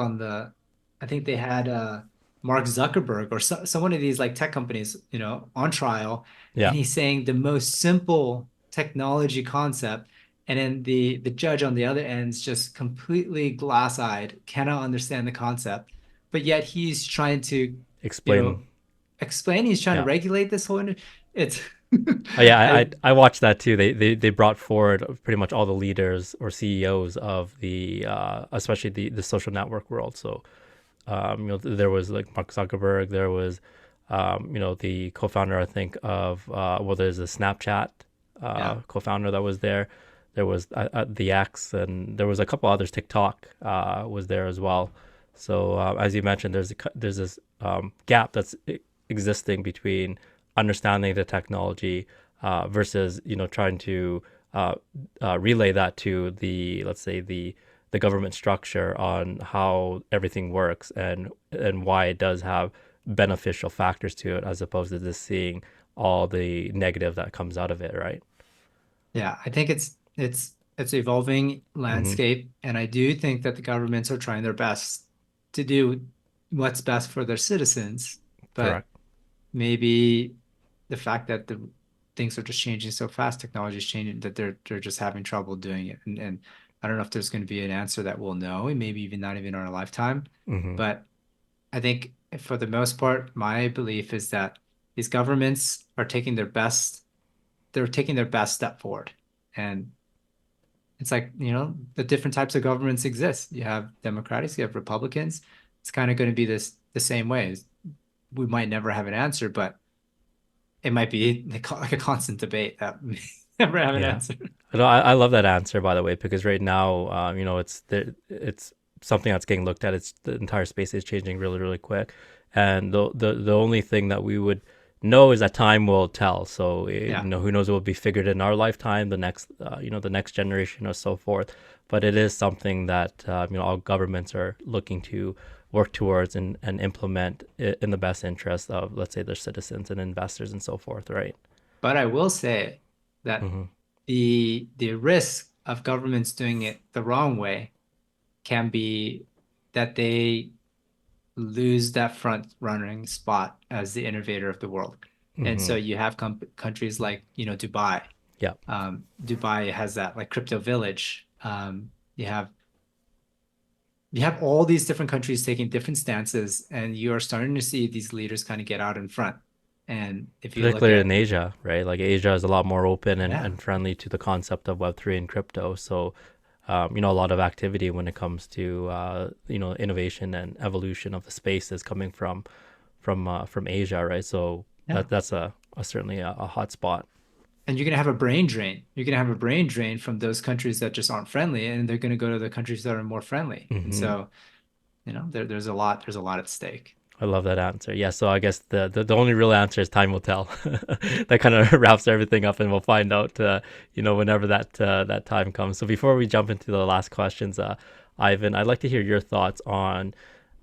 they had Mark Zuckerberg or some one of these like tech companies, on trial, Yeah, and he's saying the most simple technology concept, and then the judge on the other end is just completely glass-eyed, cannot understand the concept, but yet he's trying to, you explain. know, explain, he's trying to Yeah. regulate this whole it's Oh yeah, I I I watched that too. They brought forward pretty much all the leaders or CEOs of the especially the social network world. So there was like Mark Zuckerberg, there was the co-founder I think of there's a Snapchat yeah. co-founder that was there. There was the X, and there was a couple others. TikTok was there as well. So as you mentioned, there's this gap that's existing between understanding the technology versus trying to relay that to the, let's say, the government structure on how everything works and why it does have beneficial factors to it, as opposed to just seeing all the negative that comes out of it, right? Yeah, I think it's evolving Hmm. landscape, and I do think that the governments are trying their best to do what's best for their citizens. But Correct. maybe the fact that the things are just changing so fast, technology is changing, that they're just having trouble doing it. And I don't know if there's going to be an answer that we'll know, and maybe even not even in our lifetime. Hmm. But I think for the most part, my belief is that these governments are taking their best, they're taking their best step forward. And it's like, the different types of governments exist. You have Democrats, you have Republicans. It's kind of going to be the same way. We might never have an answer, but it might be like a constant debate that we never have an Yeah. answer. I love that answer, by the way, because right now, it's something that's getting looked at. It's the entire space is changing really, really quick, and the only thing that we would know is that time will tell. So Yeah. who knows what will be figured in our lifetime, the next generation or so forth. But it is something that all governments are looking to work towards and implement in the best interest of, let's say, their citizens and investors and so forth, right? But I will say that Hmm. the risk of governments doing it the wrong way can be that they lose that front running spot as the innovator of the world. And so Hmm. you have countries like, Dubai. Yeah. Dubai has that like crypto village. You have you have all these different countries taking different stances, and you are starting to see these leaders kind of get out in front. And if you look Particularly in at, Asia, right? Like Asia is a lot more open yeah, and friendly to the concept of Web3 and crypto. So, a lot of activity when it comes to innovation and evolution of the space is coming from Asia, right? So yeah. that's a certainly a hot spot. And you're gonna have a brain drain. You're gonna have a brain drain from those countries that just aren't friendly, and they're gonna go to the countries that are more friendly. And Hmm. so, there's a lot at stake. I love that answer. Yeah, so I guess the only real answer is time will tell. That kind of wraps everything up, and we'll find out, whenever that time comes. So before we jump into the last questions, Ivan, I'd like to hear your thoughts on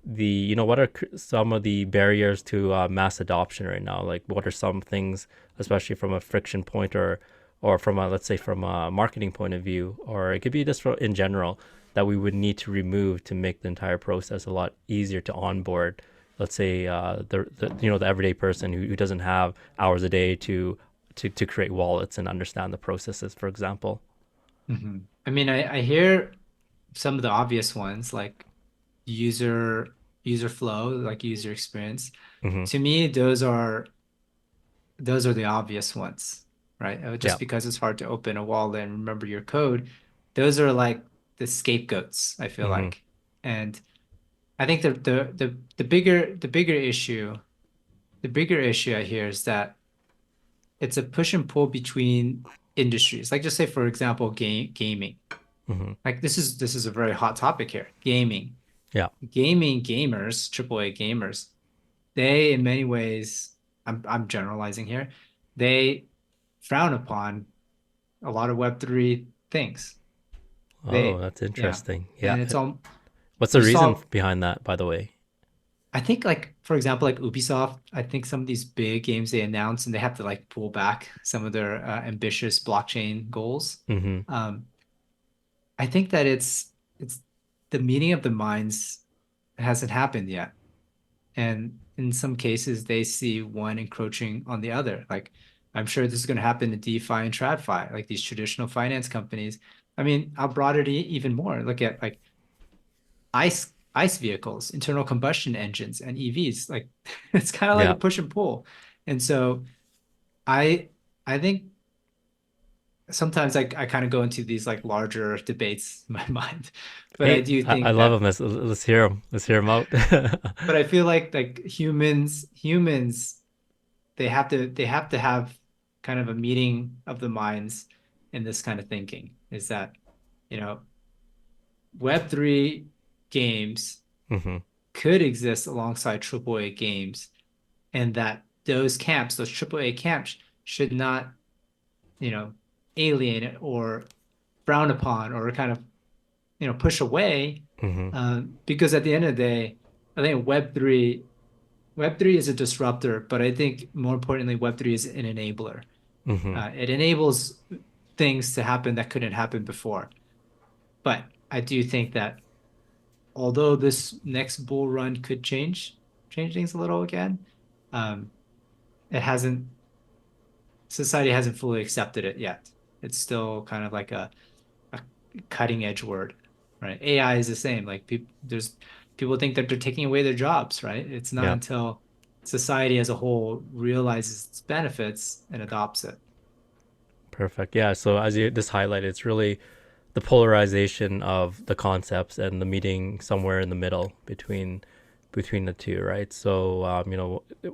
what are some of the barriers to mass adoption right now? Like, what are some things, especially from a friction point or from a, let's say, from a marketing point of view, or it could be just in general, that we would need to remove to make the entire process a lot easier to onboard, let's say, the everyday person who doesn't have hours a day to create wallets and understand the processes, for example. I mean, I hear some of the obvious ones like user flow, like user experience. Hmm. To me, those are the obvious ones, right? Yeah. Just because it's hard to open a wallet and remember your code, those are like the scapegoats, I feel Hmm. like. And I think the bigger issue I hear is that it's a push and pull between industries. Like just say, for example, gaming. Hmm. Like this is a very hot topic here. Gaming. Yeah. Gaming gamers, AAA gamers, they in many ways, I'm generalizing here, they frown upon a lot of Web3 things. Oh, They, that's yeah. interesting. Yeah. And it's all What's the you reason saw, behind that, by the way? I think like for example, like Ubisoft, I think some of these big games they announce and they have to like pull back some of their ambitious blockchain goals. Hmm. Um, I think that it's the meeting of the minds hasn't happened yet. And in some cases, they see one encroaching on the other. Like, I'm sure this is going to happen to DeFi and TradFi, like these traditional finance companies. I mean, I'll broaden it even more. Look at like ICE vehicles, internal combustion engines, and EVs. Like, it's kind of like a Yeah. push and pull. And so I I think sometimes I kind of go into these like larger debates in my mind, but I Hey, do I think love that him. Let's hear him. Let's hear him out. but I feel like humans they have to have kind of a meeting of the minds in this kind of thinking is that, you know, Web3 games Hmm. could exist alongside AAA games, and that those camps, those AAA camps, should not, you know, alienate it or frown upon or kind of, push away. Hmm. Because at the end of the day, I think Web3 is a disruptor, but I think more importantly, Web3 is an enabler. Hmm. It enables things to happen that couldn't happen before. But I do think that although this next bull run could change things a little again, um, it hasn't, society hasn't fully accepted it yet. It's still kind of like a cutting edge word, right? AI is the same. Like people think that they're taking away their jobs, right? It's not Yeah. until society as a whole realizes its benefits and adopts it. Perfect. Yeah. So as you just highlighted, it's really the polarization of the concepts and the meeting somewhere in the middle between the two, right? So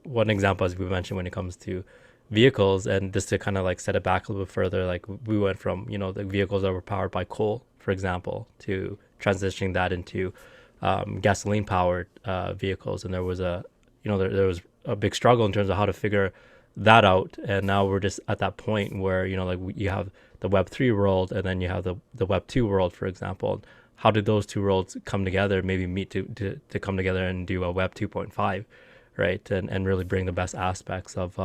one example, as we mentioned, when it comes to vehicles, and just to kind of like set it back a little bit further, like we went from the vehicles that were powered by coal, for example, to transitioning that into gasoline powered vehicles, and there was there was a big struggle in terms of how to figure that out. And now we're just at that point where like you have the Web3 world, and then you have the Web2 world, for example. How did those two worlds come together, maybe meet to come together and do a Web 2.5, right? And really bring the best aspects of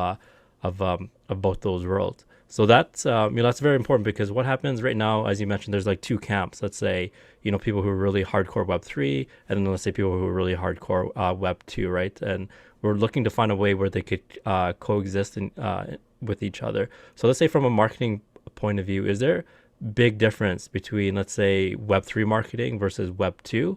both those worlds. So that's that's very important, because what happens right now, as you mentioned, there's like two camps. Let's say people who are really hardcore Web3, and then let's say people who are really hardcore Web2, right? And we're looking to find a way where they could coexist with each other. So let's say from a marketing point of view, is there big difference between, let's say, Web3 marketing versus Web2,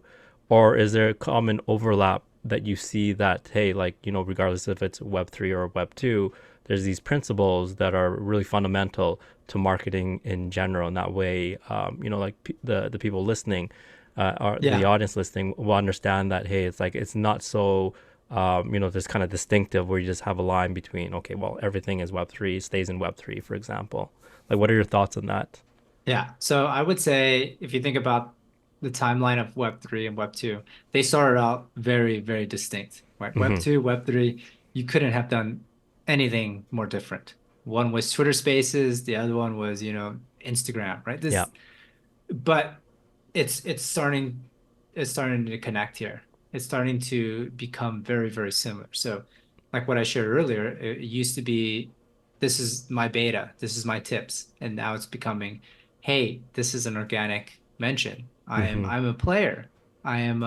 or is there a common overlap that you see that, hey, like regardless if it's Web3 or Web2, there's these principles that are really fundamental to marketing in general, and that way like the people listening, or the Yeah. audience listening, will understand that, hey, it's like it's not so this kind of distinctive where you just have a line between, okay, well, everything is Web3, stays in Web3, for example. Like, what are your thoughts on that? Yeah. So I would say if you think about the timeline of Web3 and Web2, they started out very, very distinct, right? Hmm. Web2, Web3, you couldn't have done anything more different. One was Twitter Spaces, the other one was, Instagram, right? Yeah. But it's starting to connect here. It's starting to become very, very similar. So like what I shared earlier, it used to be, this is my beta, this is my tips, and now it's becoming, hey, this is an organic mention. Hmm. I'm a player. I am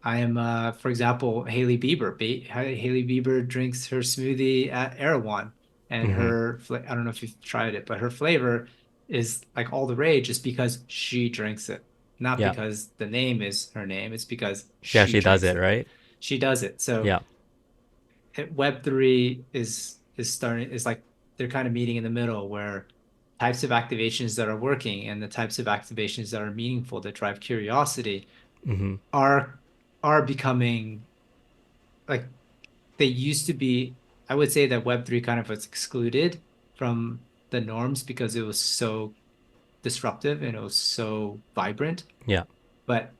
for example, Haley Bieber. Haley Bieber drinks her smoothie at Erewhon, and Hmm. I don't know if you've tried it, but her flavor is like all the rage just because she drinks it, not Yeah. because the name is her name. It's because She she actually does drinks it, it. right? She does it. So Yeah. Web3 is like they're kind of meeting in the middle where types of activations that are working and the types of activations that are meaningful that drive curiosity Hmm. are are becoming like they used to be. I would say that Web3 kind of was excluded from the norms because it was so disruptive and it was so vibrant. Yeah. But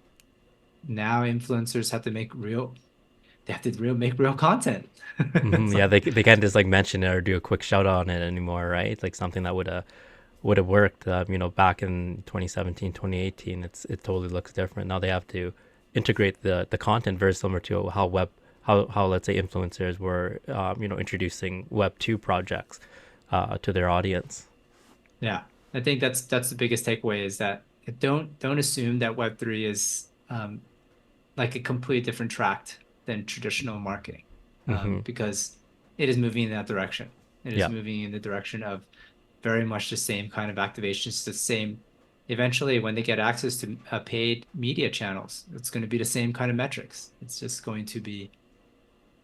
now influencers have to make real content. Hmm. It's Yeah, like, they can't just like mention it or do a quick shout out on it anymore, right? Like something that would have worked, back in 2017, 2018. It totally looks different now. They have to integrate the content very similar to how let's say influencers were introducing Web 2 projects to their audience. yeah, I think that's the biggest takeaway is that don't assume that Web3 is like a completely different track than traditional marketing, Hmm. because it is moving in that direction. It is Yeah. moving in the direction of very much the same kind of activations, the same. Eventually, when they get access to paid media channels, it's going to be the same kind of metrics. It's just going to be,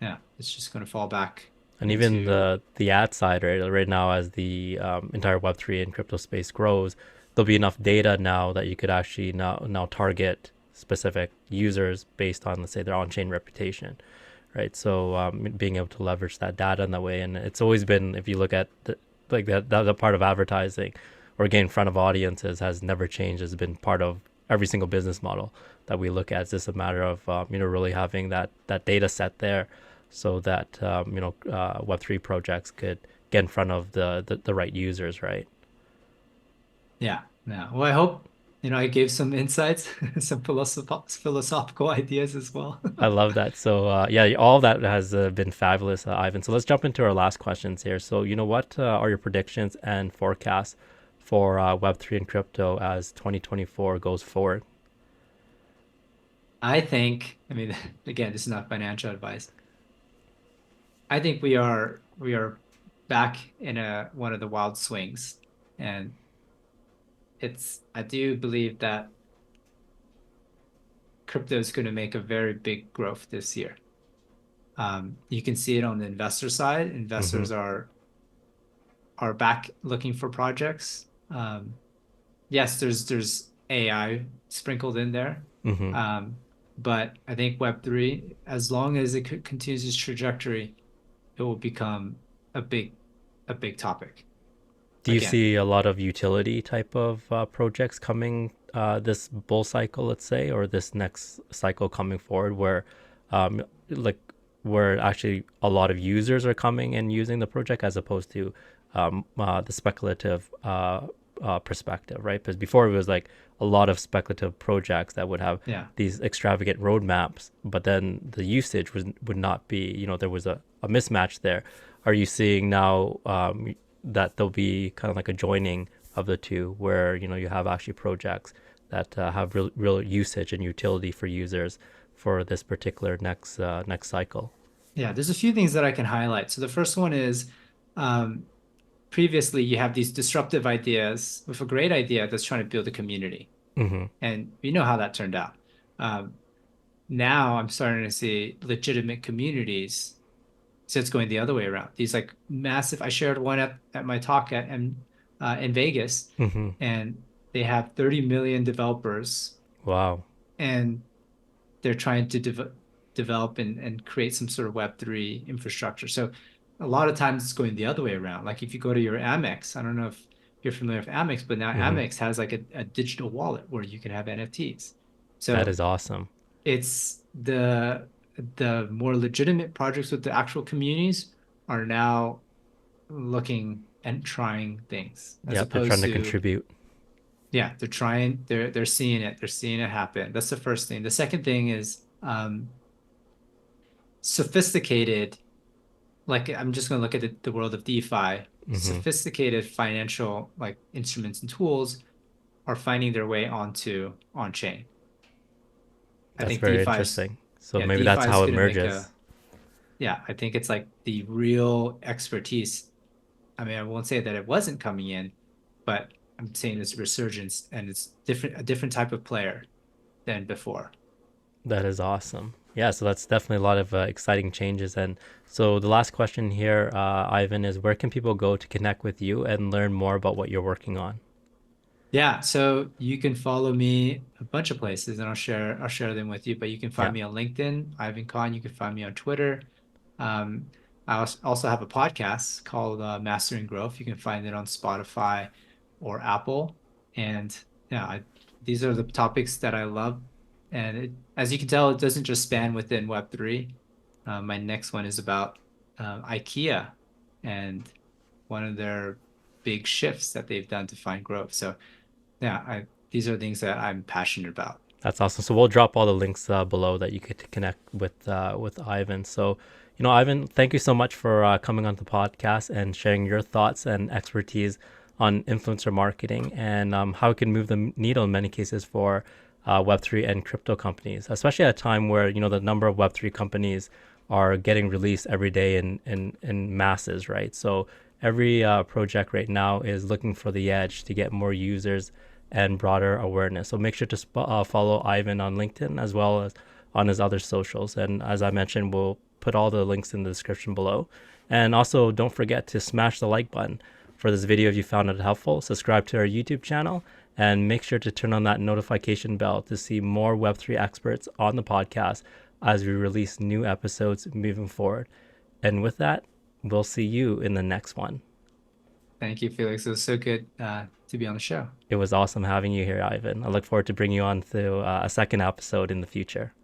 yeah, it's just going to fall back And even into, the ad side, right now, as the entire Web3 and crypto space grows, there'll be enough data now that you could actually now target specific users based on, let's say, their on-chain reputation, right? So being able to leverage that data in that way, and it's always been, if you look at like that part of advertising or getting in front of audiences has never changed. Has been part of every single business model that we look at. It's just a matter of really having that data set there, so that Web3 projects could get in front of the right users, right? yeah, yeah. Well, I hope, I gave some insights, some philosophical ideas as well. I love that. So yeah, all that has been fabulous, Ivan. So let's jump into our last questions here. So what are your predictions and forecasts for Web3 and crypto as 2024 goes forward? I mean, again, this is not financial advice. I think we are back in a one of the wild swings, and I do believe that crypto is going to make a very big growth this year. You can see it on the investor side. Mm-hmm. Investors are back looking for projects. Yes, there's AI sprinkled in there. Mm-hmm. Um, but I think Web3, as long as it continues its trajectory, it will become a big a big topic. Do you Again, see a lot of utility type of projects coming this bull cycle, let's say, or this next cycle coming forward, where like where actually a lot of users are coming and using the project as opposed to the speculative perspective, right? Because before it was like a lot of speculative projects that would have yeah. these extravagant roadmaps, but then the usage would not be, there was a mismatch there. Are you seeing now that there'll be kind of like a joining of the two, where you have actually projects that have real usage and utility for users for this particular next cycle? Yeah, there's a few things that I can highlight. So the first one is um, previously you have these disruptive ideas with a great idea that's trying to build a community. Mm-hmm. And you know how that turned out. Um, Now I'm starting to see legitimate communities. So it's going the other way around. These like massive, I shared one at my talk in Vegas, Mm-hmm. and they have 30 million developers, Wow. and they're trying to develop and create some sort of Web3 infrastructure. So a lot of times it's going the other way around. Like if you go to your Amex, I don't know if you're familiar with Amex, but now Mm-hmm. Amex has like a digital wallet where you can have NFTs. That So is awesome. it's the more legitimate projects with the actual communities are now looking and trying things as Yep, they're trying opposed to to, contribute. yeah, they're seeing it happen. That's the first thing. The second thing is sophisticated, like I'm just going to look at the world of DeFi. Mm-hmm. Sophisticated financial like instruments and tools are finding their way on chain. I That's think very DeFi is interesting. So yeah, maybe that's DeFi is how it going to make merges. a yeah, I think it's like the real expertise. I mean, I won't say that it wasn't coming in, but I'm saying it's a resurgence and it's a different type of player than before. That is awesome. Yeah, so that's definitely a lot of exciting changes. And so the last question here, Ivan, is where can people go to connect with you and learn more about what you're working on? Yeah, so you can follow me a bunch of places and I'll share them with you, but you can find Yeah, me on LinkedIn, Ivan Khan, you can find me on Twitter. Um, I also have a podcast called Mastering Growth. You can find it on Spotify or Apple. And yeah, these are the topics that I love. And as you can tell, it doesn't just span within Web3. My next one is about IKEA and one of their big shifts that they've done to find growth. So yeah, these are things that I'm passionate about. That's awesome. So we'll drop all the links below that you could connect with Ivan. So, Ivan, thank you so much for coming on the podcast and sharing your thoughts and expertise on influencer marketing and how it can move the needle in many cases for Web3 and crypto companies, especially at a time where the number of Web3 companies are getting released every day in masses, right? So every project right now is looking for the edge to get more users and broader awareness. So make sure to follow Ivan on LinkedIn as well as on his other socials. And as I mentioned, we'll put all the links in the description below. And also, don't forget to smash the like button for this video if you found it helpful. Subscribe to our YouTube channel and make sure to turn on that notification bell to see more Web3 experts on the podcast as we release new episodes moving forward. And with that, we'll see you in the next one. Thank you, Felix. It was so good to be on the show. It was awesome having you here, Ivan. I look forward to bringing you on to a second episode in the future.